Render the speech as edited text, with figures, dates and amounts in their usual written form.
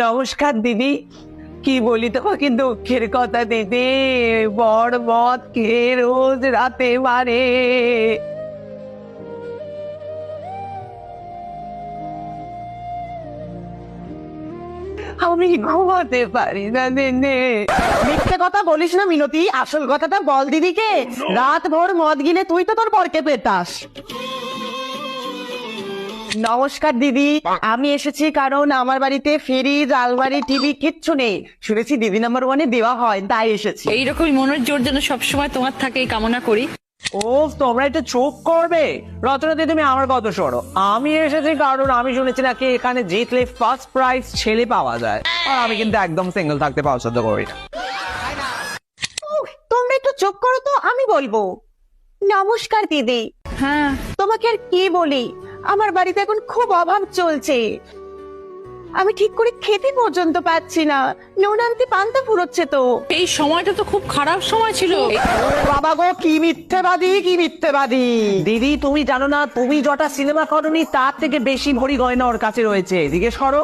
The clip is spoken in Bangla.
নমস্কার দিদি। কি বলি তোমাকে দুঃখের কথা দিদি, বড় মদ খেয়ে রোজ রাতে মারে। আমি ঘুমাতে পারি না দিদি। মিথ্যে কথা বলিস না মিনতি, আসল কথাটা বল দিদিকে। রাত ভোর মদ গিলে তুই তো তোর বরকে পেটাস। নমস্কার দিদি, আমি এসেছি কারণ আমার বাড়িতে ফ্রিজ, আলমারি, টিভি কিচ্ছু নেই। শুনেছি দিদি নাম্বার 1-এ দেওয়া হয়, তাই এসেছি। এইরকমই মনের জোর যেন সবসময় তোমার থাকে এই কামনা করি। ও তোমরা একটু চুপ করবে। রচনা দিদি, তুমি আমার কথা শোনো। আমি এসেছি কারণ আমি শুনেছি নাকি এখানে জিতলে ফার্স্ট প্রাইজ ছেলে পাওয়া যায়, আর আমি কিন্তু একদম সিঙ্গেল থাকতে পছন্দ করি না। তোমরা একটু চুপ করো তো, আমি বলবো। নমস্কার দিদি। হ্যাঁ, তোমাকে আর কি বলি, আমার বাড়িতে এখন খুব অভাব চলছে। আমি ঠিক করে খেতে পর্যন্ত পাচ্ছি না, নুন আনতে পান্তা ফুরোচ্ছে তো। এই সময়টা তো খুব খারাপ সময় ছিল। বাবা গো, কি মিথ্যেবাদী, কি মিথ্যেবাদী। দিদি তুমি জানো না, তুমি যটা সিনেমা করনি তার থেকে বেশি ভরি গয়না ওর কাছে রয়েছে, জিজ্ঞেস করো।